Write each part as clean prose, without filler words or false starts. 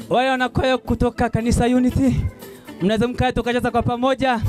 Wale wanakwaya kutoka kanisa Unity, mnaweza mkaa tukajaza kwa pamoja.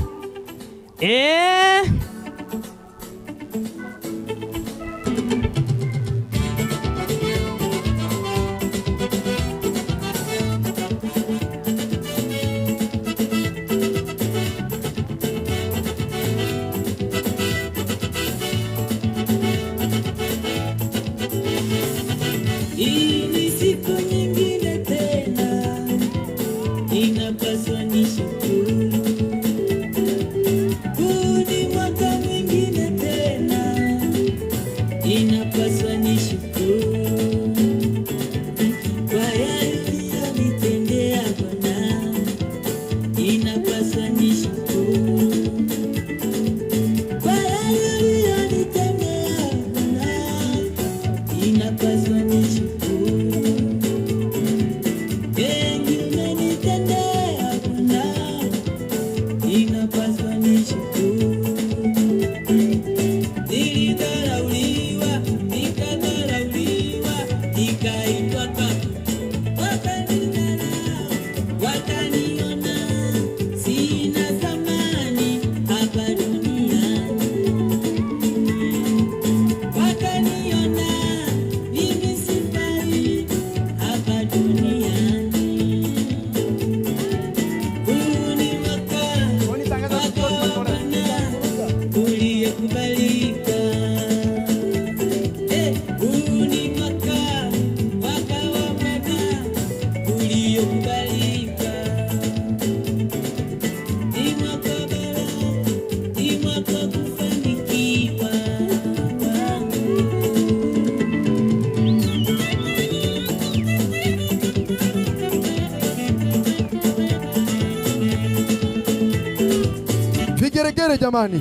Vigeregere jamani.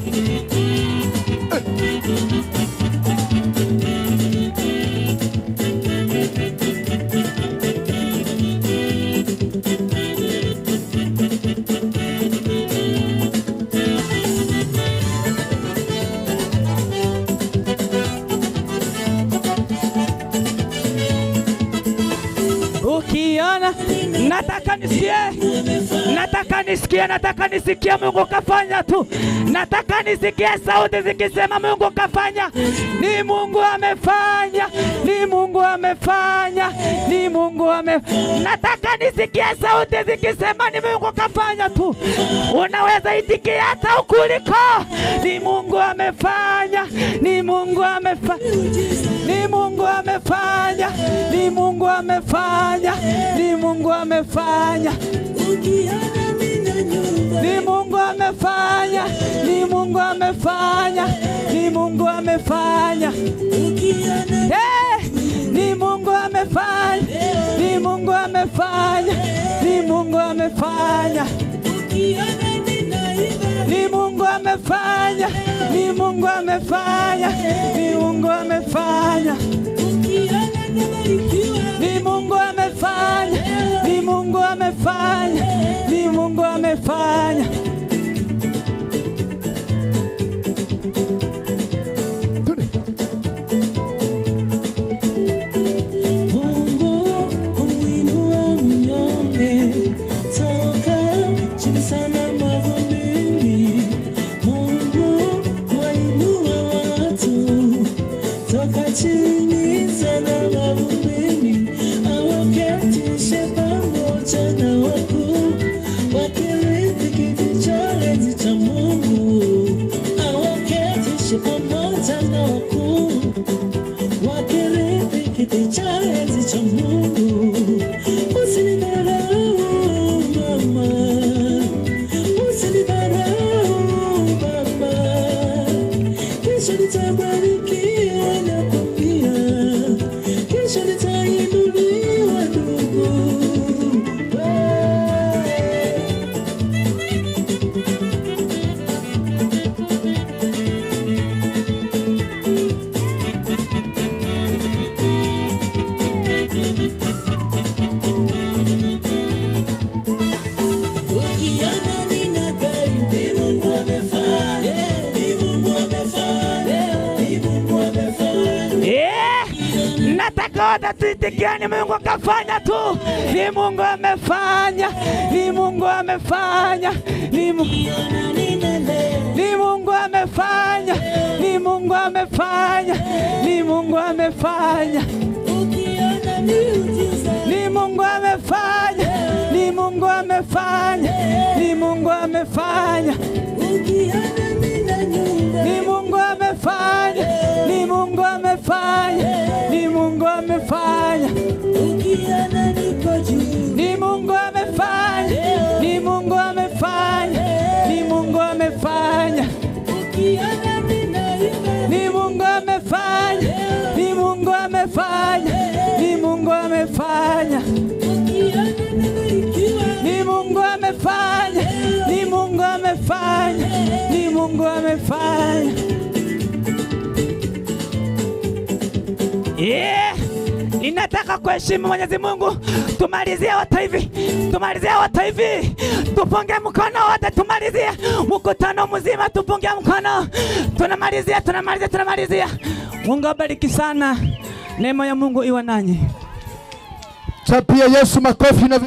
Ukiona nataka nisikie Mungu kafanya tu. Nataka nisikie sauti zikisema Mungu kafanya. Ni Mungu amefanya. Ni Mungu amefanya. Ni Mungu nataka nisikie sauti zikisema ni Mungu kafanya tu. Unaweza itikia hata ukuliko. Ni Mungu amefanya. Ni Mungu amefanya. Ni Mungu amefanya. Ni Mungu amefanya. Ni Mungu amefanya. Ni Mungu amefanya. Ni Mungu amefanya. Ni Mungu amefanya. Ni Mungu amefanya. Ni Mungu amefanya. Ni Mungu amefanya. Ni Mungu amefanya. Ni Mungu amefanya. Ni Mungu amefanya. Ni Mungu amefanya. Ni Mungu amefanya. Ni Mungu amefanya. Wacha tuitikieni, Mungu kafanya tu. Ni Mungu amefanya, ni Mungu amefanya, ni Mungu amefanya, ni Mungu amefanya, ni Mungu amefanya, ni Mungu amefanya, ni Mungu amefanya, ni Mungu amefanya, ni Mungu amefanya, ni Mungu amefanya, ni Mungu amefanya, ni Mungu amefanya, ni Mungu amefanya, ni Mungu amefanya, ni Mungu amefanya, ni Mungu amefanya, ni Mungu amefanya, ni Mungu amefanya, ni Mungu amefanya, ni Mungu amefanya. Ninataka kuheshimu Mwenyezi Mungu. Tumalizie wote hivi. Tumalizie wote hivi. Tupunge mkono wote, tumalizie. Mkutano mzima tupunge mkono. Tunamalizia. Mungu abariki sana. Neema ya Mungu iwe nanyi. Chapia Yesu makofi na